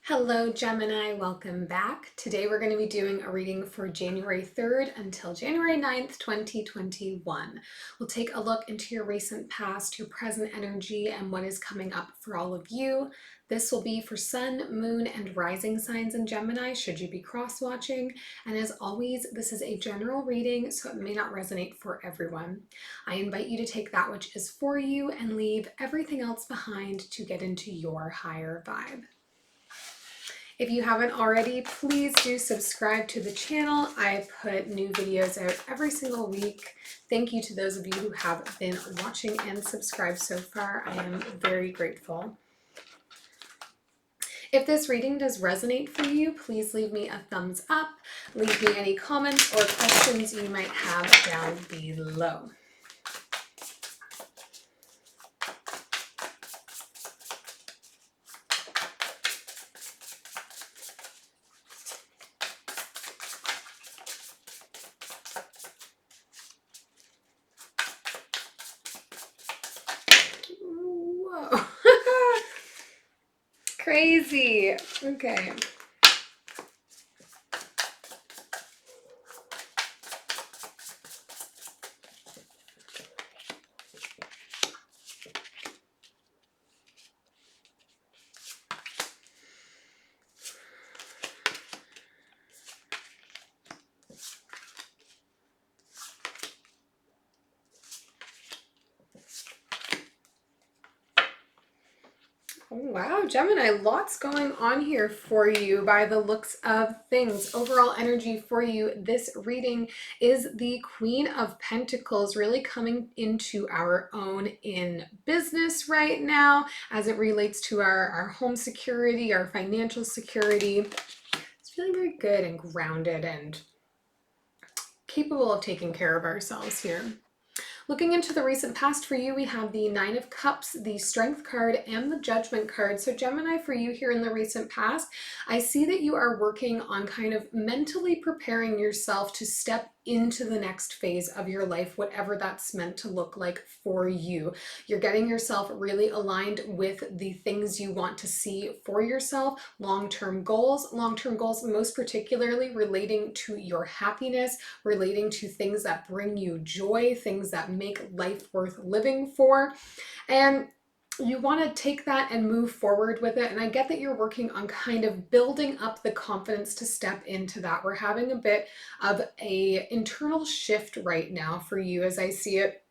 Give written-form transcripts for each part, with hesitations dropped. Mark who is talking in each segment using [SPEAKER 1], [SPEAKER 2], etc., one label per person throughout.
[SPEAKER 1] Hello Gemini, welcome back. Today we're going to be doing a reading for January 3rd until January 9th, 2021. We'll take a look into your recent past, your present energy, and what is coming up for all of you. This will be for Sun, Moon, and Rising signs in Gemini, should you be cross-watching. And as always, this is a general reading, so it may not resonate for everyone. I invite you to take that which is for you and leave everything else behind to get into your higher vibe. If you haven't already, please do subscribe to the channel. I put new videos out every single week. Thank you to those of you who have been watching and subscribed so far. I am very grateful. If this reading does resonate for you, please leave me a thumbs up. Leave me any comments or questions you might have down below. Whoa. Crazy. Okay. Wow, Gemini, lots going on here for you by the looks of things. Overall energy for you, this reading is the Queen of Pentacles, really coming into our own in business right now as it relates to our home security, our financial security. It's feeling very good and grounded and capable of taking care of ourselves here. Looking into the recent past for you, we have the Nine of Cups, the Strength card, and the Judgment card. So Gemini, for you here in the recent past, I see that you are working on kind of mentally preparing yourself to step into the next phase of your life, whatever that's meant to look like for you. You're getting yourself really aligned with the things you want to see for yourself, long-term goals most particularly relating to your happiness, relating to things that bring you joy, things that make life worth living for. And you want to take that and move forward with it. And I get that you're working on kind of building up the confidence to step into that. We're having a bit of a internal shift right now for you as I see it.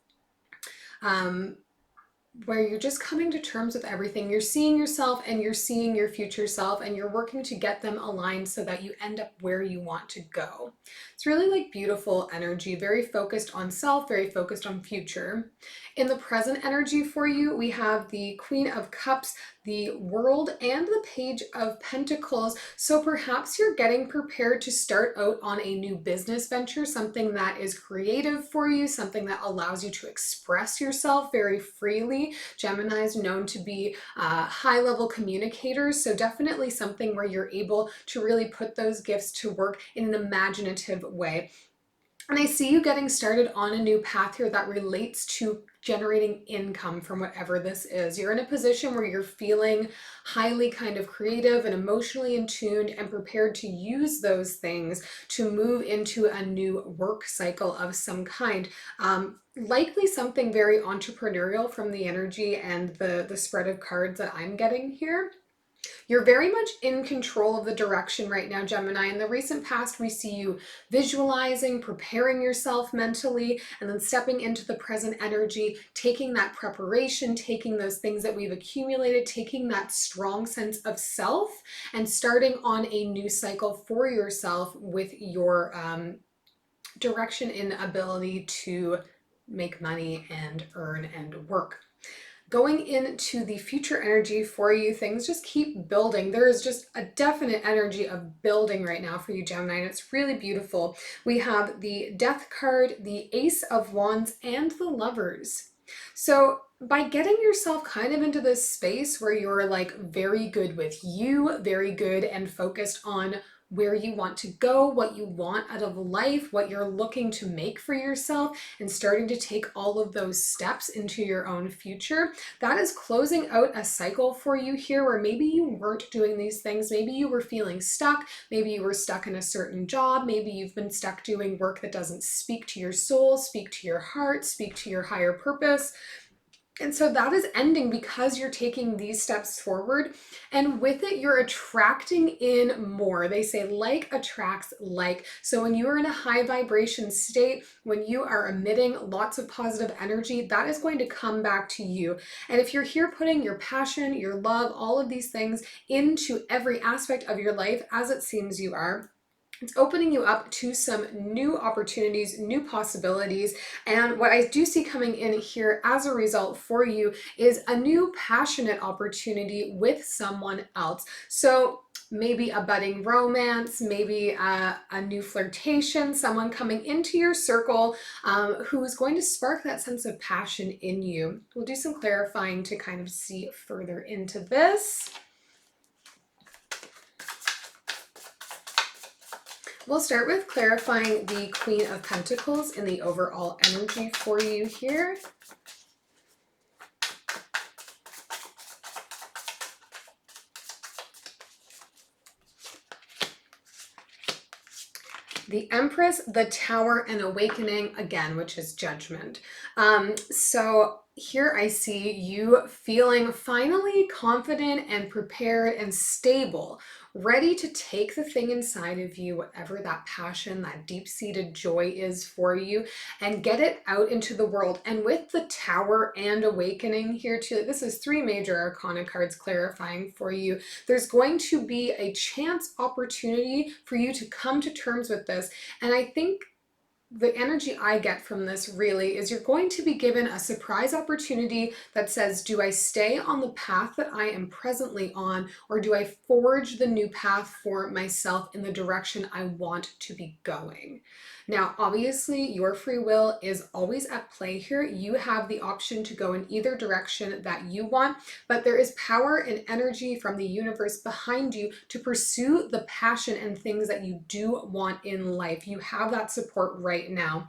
[SPEAKER 1] Where you're just coming to terms with everything. You're seeing yourself and you're seeing your future self, and you're working to get them aligned so that you end up where you want to go. It's really like beautiful energy, very focused on self, very focused on future. In the present energy for you, we have the Queen of Cups, the World, and the Page of Pentacles. So perhaps you're getting prepared to start out on a new business venture, something that is creative for you, something that allows you to express yourself very freely. Gemini is known to be high-level communicators, so definitely something where you're able to really put those gifts to work in an imaginative way. And I see you getting started on a new path here that relates to generating income from whatever this is. You're in a position where you're feeling highly kind of creative and emotionally in tune and prepared to use those things to move into a new work cycle of some kind. Likely something very entrepreneurial from the energy and the spread of cards that I'm getting here. You're very much in control of the direction right now, Gemini. In the recent past, we see you visualizing, preparing yourself mentally, and then stepping into the present energy, taking that preparation, taking those things that we've accumulated, taking that strong sense of self, and starting on a new cycle for yourself with your direction and ability to make money and earn and work. Going into the future energy for you, things just keep building. There is just a definite energy of building right now for you, Gemini, and it's really beautiful. We have the Death card, the Ace of Wands, and the Lovers. So by getting yourself kind of into this space where you're like very good with you, very good and focused on where you want to go, what you want out of life, what you're looking to make for yourself, and starting to take all of those steps into your own future. That is closing out a cycle for you here where maybe you weren't doing these things. Maybe you were feeling stuck. Maybe you were stuck in a certain job. Maybe you've been stuck doing work that doesn't speak to your soul, speak to your heart, speak to your higher purpose. And so that is ending because you're taking these steps forward. And with it, you're attracting in more. They say like attracts like. So when you are in a high vibration state, when you are emitting lots of positive energy, that is going to come back to you. And if you're here putting your passion, your love, all of these things into every aspect of your life, as it seems you are, it's opening you up to some new opportunities, new possibilities. And what I do see coming in here as a result for you is a new passionate opportunity with someone else. So maybe a budding romance, maybe a new flirtation, someone coming into your circle who is going to spark that sense of passion in you. We'll do some clarifying to kind of see further into this. We'll start with clarifying the Queen of Pentacles in the overall energy for you here. The Empress, the Tower, and Awakening, again, which is Judgment. So here I see you feeling finally confident and prepared and stable, ready to take the thing inside of you, whatever that passion, that deep-seated joy is for you, and get it out into the world. And with the Tower and Awakening here too, this is 3 major arcana cards clarifying for you. There's going to be a chance opportunity for you to come to terms with this. And I think the energy I get from this really is you're going to be given a surprise opportunity that says, do I stay on the path that I am presently on, or do I forge the new path for myself in the direction I want to be going? Now, obviously, your free will is always at play here. You have the option to go in either direction that you want, but there is power and energy from the universe behind you to pursue the passion and things that you do want in life. You have that support right now.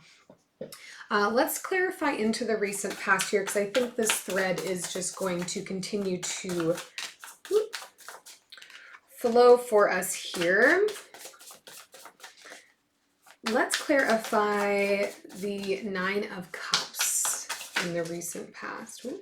[SPEAKER 1] Let's clarify into the recent past here, because I think this thread is just going to continue to flow for us here. Let's clarify the 9 of Cups in the recent past. Ooh.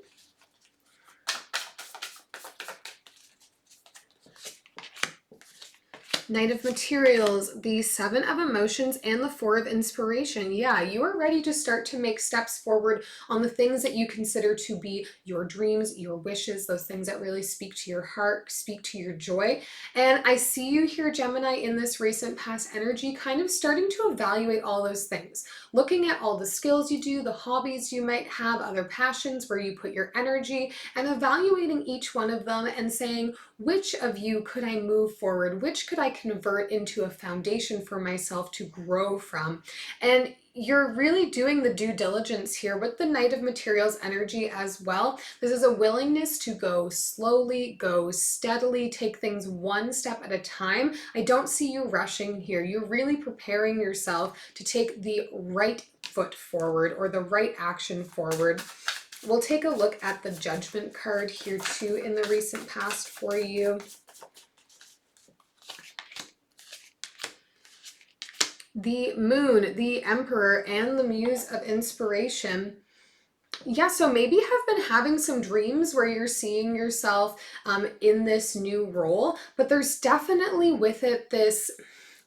[SPEAKER 1] Knight of Materials, the 7 of Emotions, and the 4 of Inspiration. Yeah, you are ready to start to make steps forward on the things that you consider to be your dreams, your wishes, those things that really speak to your heart, speak to your joy. And I see you here, Gemini, in this recent past energy, kind of starting to evaluate all those things. Looking at all the skills you do, the hobbies you might have, other passions where you put your energy, and evaluating each one of them and saying, which of you could I move forward? Which could I convert into a foundation for myself to grow from? And you're really doing the due diligence here with the Knight of Materials energy as well. This is a willingness to go slowly, go steadily, take things one step at a time. I don't see you rushing here. You're really preparing yourself to take the right foot forward or the right action forward. We'll take a look at the Judgment card here too in the recent past for you. The Moon, the Emperor, and the Muse of Inspiration. Yeah, so maybe have been having some dreams where you're seeing yourself in this new role, but there's definitely with it this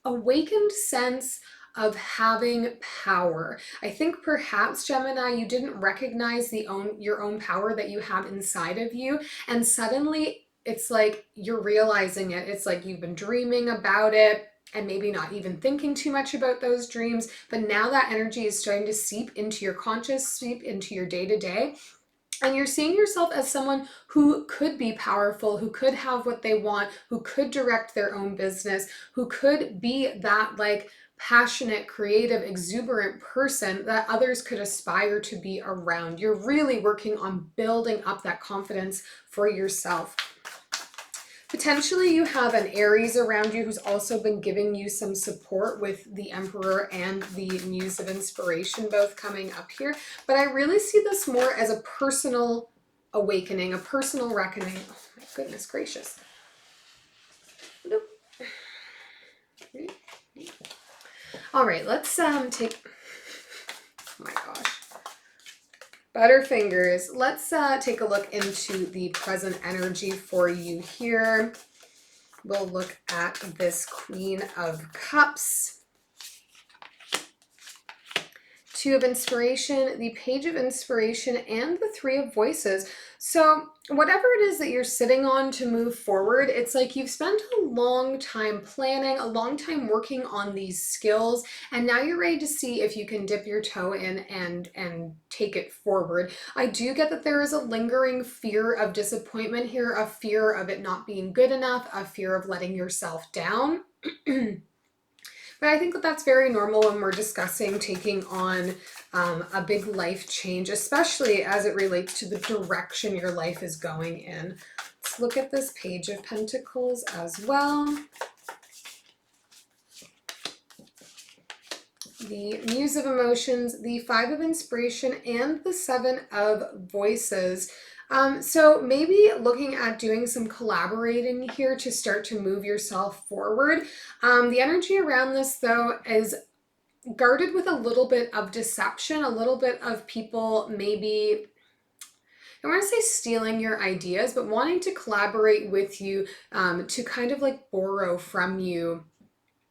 [SPEAKER 1] awakened sense of having power. I think perhaps, Gemini, you didn't recognize your own power that you have inside of you, and suddenly it's like you're realizing it. It's like you've been dreaming about it and maybe not even thinking too much about those dreams, but now that energy is starting to seep into your conscious, seep into your day-to-day. And you're seeing yourself as someone who could be powerful, who could have what they want, who could direct their own business, who could be that like passionate, creative, exuberant person that others could aspire to be around. You're really working on building up that confidence for yourself. Potentially you have an Aries around you who's also been giving you some support with the Emperor and the Muse of Inspiration both coming up here. But I really see this more as a personal awakening, a personal reckoning. Oh my goodness gracious. Nope. All right, let's take, oh my gosh. Butterfingers, let's take a look into the present energy for you here. We'll look at this Queen of Cups, Two of Inspiration, the Page of Inspiration, and the Three of Voices. So whatever it is that you're sitting on to move forward, it's like you've spent a long time planning, a long time working on these skills, and now you're ready to see if you can dip your toe in and take it forward. I do get that there is a lingering fear of disappointment here, a fear of it not being good enough, a fear of letting yourself down. But I think that that's very normal when we're discussing taking on a big life change, especially as it relates to the direction your life is going in. Let's look at this Page of Pentacles as well. The Muse of Emotions, the Five of Inspiration, and the Seven of Voices. So maybe looking at doing some collaborating here to start to move yourself forward. The energy around this, though, is guarded with a little bit of deception, a little bit of people maybe, I don't want to say stealing your ideas, but wanting to collaborate with you to kind of like borrow from you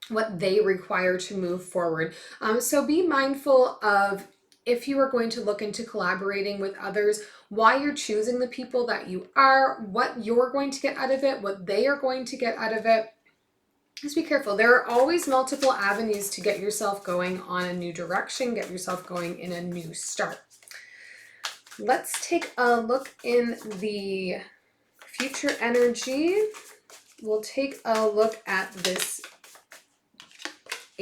[SPEAKER 1] what they require to move forward. So be mindful of, if you are going to look into collaborating with others, why you're choosing the people that you are, what you're going to get out of it, what they are going to get out of it. Just be careful. There are always multiple avenues to get yourself going on a new direction, get yourself going in a new start. Let's take a look in the future energy. We'll take a look at this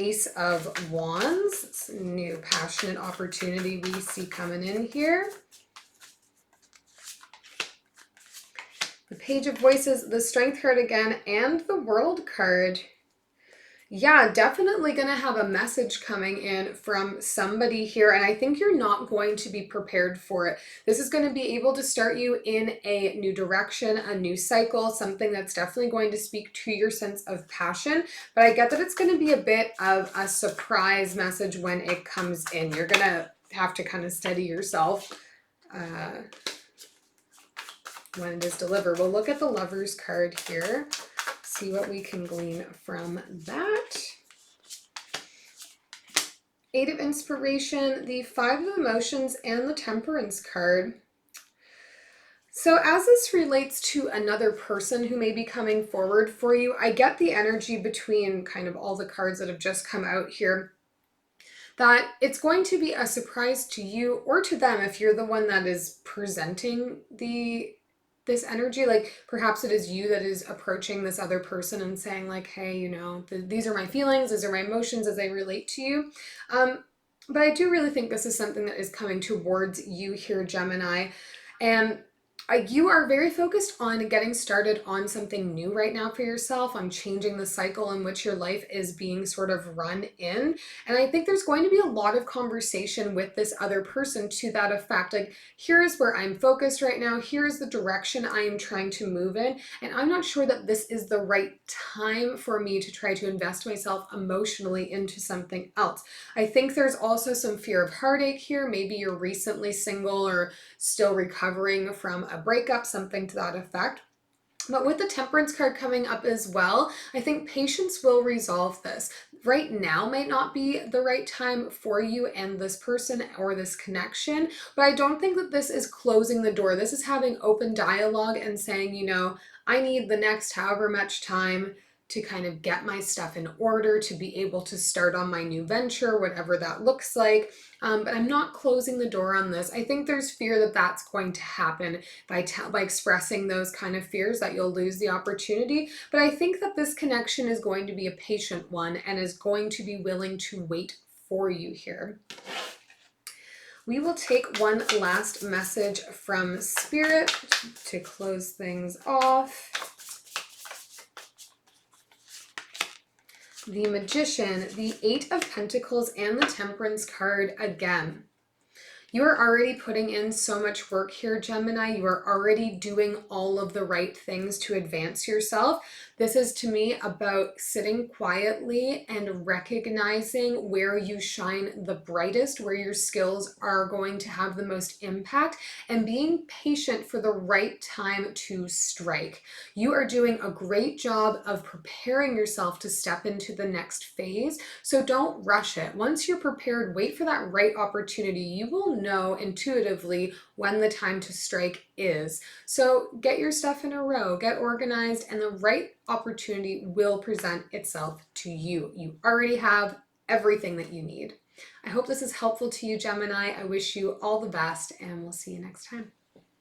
[SPEAKER 1] Ace of Wands. It's a new passionate opportunity we see coming in here. The Page of Voices, the Strength card again, and the World card. Yeah, definitely going to have a message coming in from somebody here, and I think you're not going to be prepared for it. This is going to be able to start you in a new direction, a new cycle, something that's definitely going to speak to your sense of passion, but I get that it's going to be a bit of a surprise message when it comes in. You're going to have to kind of steady yourself when it is delivered. We'll look at the Lovers card here. See what we can glean from that. Eight of Inspiration, the Five of Emotions, and the Temperance card. So as this relates to another person who may be coming forward for you, I get the energy between kind of all the cards that have just come out here, that it's going to be a surprise to you or to them if you're the one that is presenting this energy. Like perhaps it is you that is approaching this other person and saying like, hey, you know, these are my feelings, these are my emotions as they relate to you. But I do really think this is something that is coming towards you here, Gemini. And you are very focused on getting started on something new right now for yourself, on changing the cycle in which your life is being sort of run in. And I think there's going to be a lot of conversation with this other person to that effect. Like, here's where I'm focused right now. Here's the direction I am trying to move in. And I'm not sure that this is the right time for me to try to invest myself emotionally into something else. I think there's also some fear of heartache here. Maybe you're recently single or still recovering from a breakup, something to that effect. But with the Temperance card coming up as well, I think patience will resolve this. Right now might not be the right time for you and this person or this connection, but I don't think that this is closing the door. This is having open dialogue and saying, you know, I need the next however much time to kind of get my stuff in order, to be able to start on my new venture, whatever that looks like. But I'm not closing the door on this. I think there's fear that that's going to happen by expressing those kind of fears, that you'll lose the opportunity. But I think that this connection is going to be a patient one and is going to be willing to wait for you here. We will take one last message from Spirit to close things off. the Magician, the Eight of Pentacles, and the Temperance card again. You are already putting in so much work here, Gemini. You are already doing all of the right things to advance yourself. This is, to me, about sitting quietly and recognizing where you shine the brightest, where your skills are going to have the most impact, and being patient for the right time to strike. You are doing a great job of preparing yourself to step into the next phase, so don't rush it. Once you're prepared, wait for that right opportunity. You will know intuitively when the time to strike is. So get your stuff in a row, get organized, and the right opportunity will present itself to you. You already have everything that you need. I hope this is helpful to you, Gemini. I wish you all the best, and we'll see you next time.